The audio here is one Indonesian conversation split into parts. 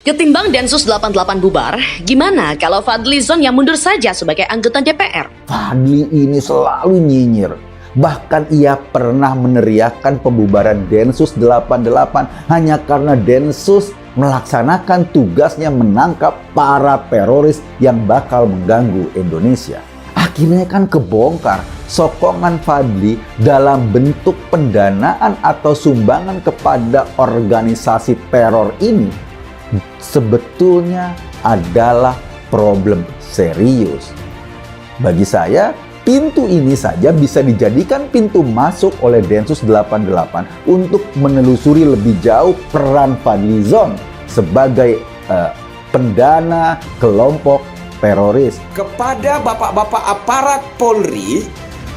Ketimbang Densus 88 bubar, gimana kalau Fadlizon yang mundur saja sebagai anggota DPR? Fadli ini selalu nyinyir. Bahkan ia pernah meneriakkan pembubaran Densus 88 hanya karena Densus melaksanakan tugasnya menangkap para teroris yang bakal mengganggu Indonesia. Akhirnya kan kebongkar sokongan Fadli dalam bentuk pendanaan atau sumbangan kepada organisasi teror ini sebetulnya adalah problem serius. Bagi saya, pintu ini saja bisa dijadikan pintu masuk oleh Densus 88 untuk menelusuri lebih jauh peran Fadlizon sebagai pendana kelompok teroris. Kepada bapak-bapak aparat Polri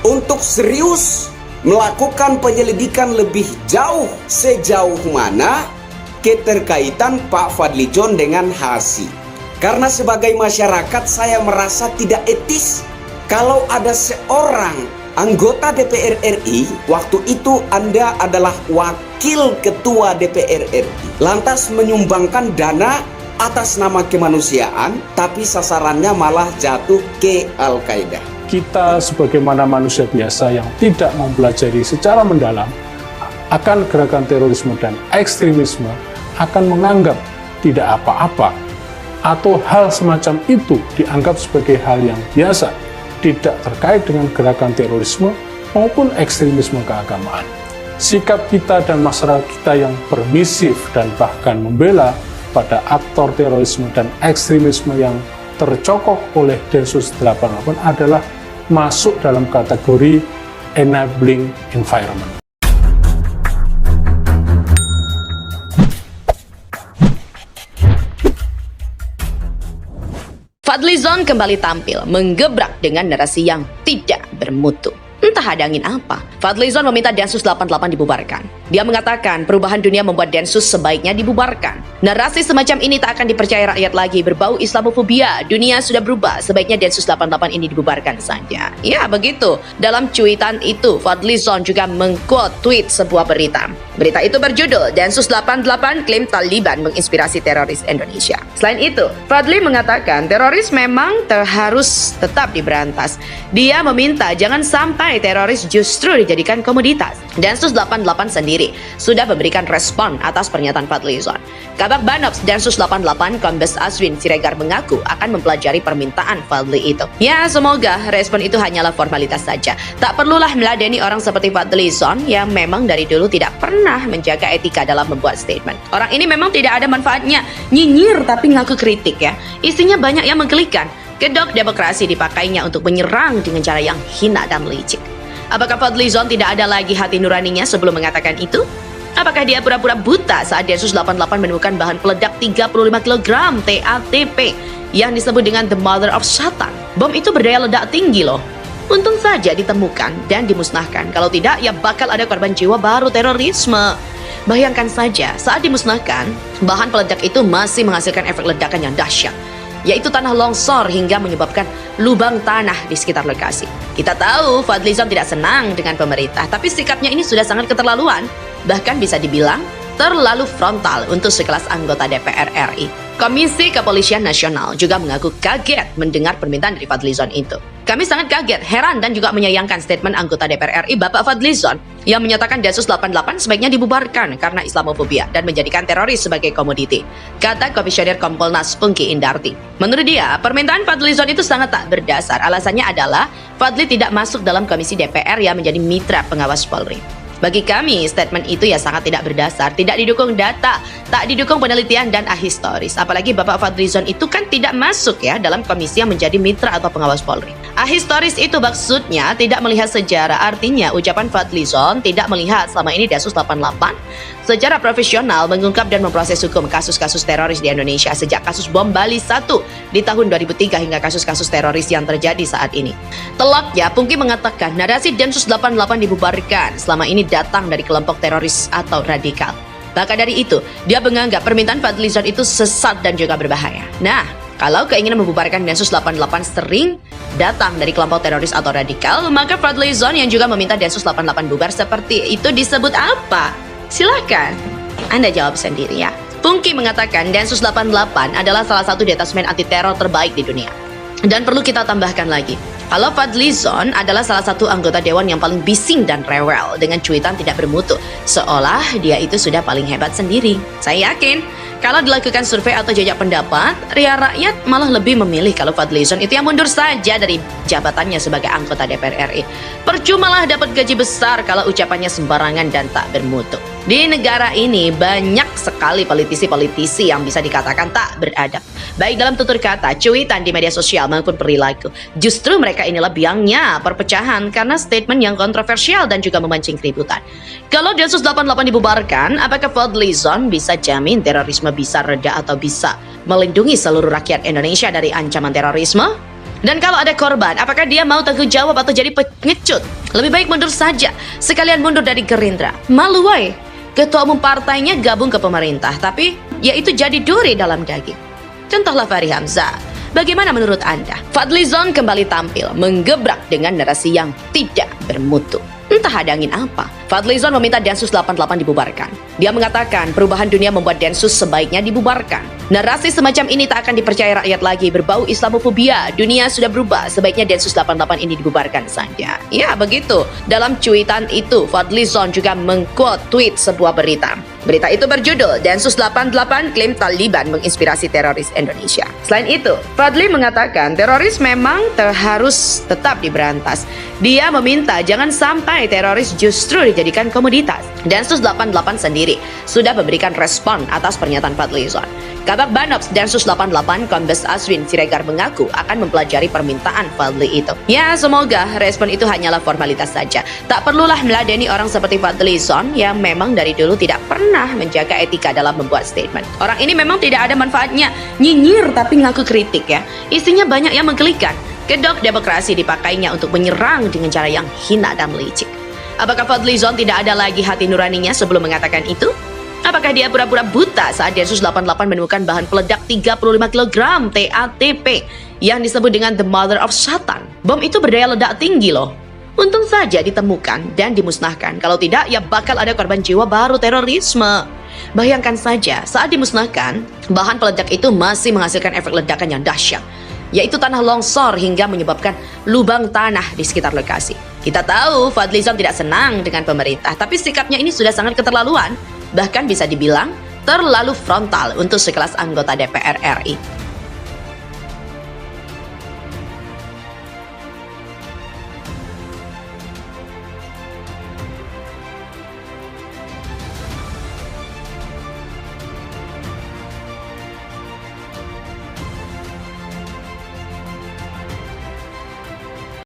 untuk serius melakukan penyelidikan lebih jauh sejauh mana keterkaitan Pak Fadlizon dengan HASI. Karena sebagai masyarakat saya merasa tidak etis kalau ada seorang anggota DPR RI, waktu itu Anda adalah wakil ketua DPR RI, lantas menyumbangkan dana atas nama kemanusiaan, tapi sasarannya malah jatuh ke Al-Qaeda. Kita sebagaimana manusia biasa yang tidak mempelajari secara mendalam akan gerakan terorisme dan ekstremisme akan menganggap tidak apa-apa atau hal semacam itu dianggap sebagai hal yang biasa, tidak terkait dengan gerakan terorisme maupun ekstremisme keagamaan. Sikap kita dan masyarakat kita yang permisif dan bahkan membela pada aktor terorisme dan ekstremisme yang tercokok oleh Densus 88 adalah masuk dalam kategori enabling environment. Fadlizon kembali tampil menggebrak dengan narasi yang tidak bermutu. Entah ada angin apa, Fadlizon meminta Densus 88 dibubarkan. Dia mengatakan perubahan dunia membuat Densus sebaiknya dibubarkan. Narasi semacam ini tak akan dipercaya rakyat lagi, berbau Islamofobia. Dunia sudah berubah, sebaiknya Densus 88 ini dibubarkan saja. Ya begitu. Dalam cuitan itu, Fadlizon juga meng-quote tweet sebuah berita. Berita itu berjudul, Densus 88 klaim Taliban menginspirasi teroris Indonesia. Selain itu, Fadli mengatakan teroris memang harus tetap diberantas. Dia meminta jangan sampai teroris justru dijadikan komoditas. Densus 88 sendiri sudah memberikan respon atas pernyataan Fadlizon. Kabak Banops Densus 88 Kombes Aswin Siregar mengaku akan mempelajari permintaan Fadli itu. Ya, semoga respon itu hanyalah formalitas saja. Tak perlulah meladeni orang seperti Fadlizon yang memang dari dulu tidak pernah menjaga etika dalam membuat statement. Orang ini memang tidak ada manfaatnya, nyinyir tapi ngaku kritik ya. Isinya banyak yang menggelikan. Kedok demokrasi dipakainya untuk menyerang dengan cara yang hina dan licik. Apakah Fadlizon tidak ada lagi hati nuraninya sebelum mengatakan itu? Apakah dia pura-pura buta saat Densus 88 menemukan bahan peledak 35 kg TATP yang disebut dengan The Mother of Satan? Bom itu berdaya ledak tinggi loh. Untung saja ditemukan dan dimusnahkan. Kalau tidak, ya bakal ada korban jiwa baru terorisme. Bayangkan saja, saat dimusnahkan, bahan peledak itu masih menghasilkan efek ledakan yang dahsyat, yaitu tanah longsor hingga menyebabkan lubang tanah di sekitar lokasi. Kita tahu Fadlizon tidak senang dengan pemerintah, tapi sikapnya ini sudah sangat keterlaluan. Bahkan bisa dibilang terlalu frontal untuk sekelas anggota DPR RI. Komisi Kepolisian Nasional juga mengaku kaget mendengar permintaan dari Fadlizon itu. Kami sangat kaget, heran dan juga menyayangkan statement anggota DPR RI Bapak Fadlizon yang menyatakan Densus 88 sebaiknya dibubarkan karena Islamofobia dan menjadikan teroris sebagai komoditi, kata Komisioner Kompolnas Pungki Indarti. Menurut dia, permintaan Fadlizon itu sangat tak berdasar. Alasannya adalah Fadli tidak masuk dalam komisi DPR yang menjadi mitra pengawas Polri. Bagi kami, statement itu ya sangat tidak berdasar, tidak didukung data, tak didukung penelitian dan ahistoris. Apalagi Bapak Fadlizon itu kan tidak masuk ya dalam komisi yang menjadi mitra atau pengawas Polri. Ahistoris itu maksudnya tidak melihat sejarah, artinya ucapan Fadlizon tidak melihat selama ini Densus 88 secara profesional mengungkap dan memproses hukum kasus-kasus teroris di Indonesia sejak kasus bom Bali 1 di tahun 2003 hingga kasus-kasus teroris yang terjadi saat ini. Telaknya, Pungki mengatakan narasi Densus 88 dibubarkan selama ini datang dari kelompok teroris atau radikal. Maka dari itu, dia menganggap permintaan Fadlizon itu sesat dan juga berbahaya. Nah, kalau keinginan membubarkan Densus 88 sering datang dari kelompok teroris atau radikal, maka Fadlizon yang juga meminta Densus 88 bubar seperti itu disebut apa? Silakan, Anda jawab sendiri ya. Pungki mengatakan Densus 88 adalah salah satu detasemen anti teror terbaik di dunia. Dan perlu kita tambahkan lagi, kalau Fadlizon adalah salah satu anggota dewan yang paling bising dan rewel dengan cuitan tidak bermutu, seolah dia itu sudah paling hebat sendiri. Saya yakin, kalau dilakukan survei atau jajak pendapat, rakyat malah lebih memilih kalau Fadlizon itu yang mundur saja dari jabatannya sebagai anggota DPR RI. Percumalah dapat gaji besar kalau ucapannya sembarangan dan tak bermutu. Di negara ini banyak sekali politisi-politisi yang bisa dikatakan tak beradab, baik dalam tutur kata, cuitan di media sosial maupun perilaku. Justru mereka inilah biangnya perpecahan karena statement yang kontroversial dan juga memancing keributan. Kalau Densus 88 dibubarkan, apakah Fadlizon bisa jamin terorisme bisa reda atau bisa melindungi seluruh rakyat Indonesia dari ancaman terorisme? Dan kalau ada korban, apakah dia mau tanggung jawab atau jadi pengecut? Lebih baik mundur saja, sekalian mundur dari Gerindra. Malu woy, ketua umum partainya gabung ke pemerintah, tapi yaitu jadi duri dalam daging. Contohlah Fahri Hamzah. Bagaimana menurut Anda? Fadlizon kembali tampil, menggebrak dengan narasi yang tidak bermutu. Entah ada angin apa. Fadlizon meminta Densus 88 dibubarkan. Dia mengatakan perubahan dunia membuat Densus sebaiknya dibubarkan. Narasi semacam ini tak akan dipercaya rakyat lagi, berbau Islamofobia. Dunia sudah berubah, sebaiknya Densus 88 ini dibubarkan saja. Ya, begitu. Dalam cuitan itu, Fadlizon juga mengquote tweet sebuah berita. Berita itu berjudul, Densus 88 klaim Taliban menginspirasi teroris Indonesia. Selain itu, Fadli mengatakan teroris memang harus tetap diberantas. Dia meminta jangan sampai teroris justru dijadikan komoditas. Densus 88 sendiri sudah memberikan respon atas pernyataan Fadlizon. Kabak Banops Densus 88 Kombes Aswin Siregar mengaku akan mempelajari permintaan Fadli itu. Ya, semoga respon itu hanyalah formalitas saja. Tak perlulah meladeni orang seperti Fadlizon yang memang dari dulu tidak pernah menjaga etika dalam membuat statement. Orang ini memang tidak ada manfaatnya, nyinyir tapi ngaku kritik ya. Isinya banyak yang menggelikan. Kedok demokrasi dipakainya untuk menyerang dengan cara yang hina dan licik. Apakah Fadlizon tidak ada lagi hati nuraninya sebelum mengatakan itu? Apakah dia pura-pura buta saat Densus 88 menemukan bahan peledak 35 kg TATP yang disebut dengan The Mother of Satan? Bom itu berdaya ledak tinggi loh. Untung saja ditemukan dan dimusnahkan. Kalau tidak, ya bakal ada korban jiwa baru terorisme. Bayangkan saja, saat dimusnahkan, bahan peledak itu masih menghasilkan efek ledakan yang dahsyat, yaitu tanah longsor hingga menyebabkan lubang tanah di sekitar lokasi. Kita tahu Fadlizon tidak senang dengan pemerintah, tapi sikapnya ini sudah sangat keterlaluan. Bahkan bisa dibilang terlalu frontal untuk sekelas anggota DPR RI.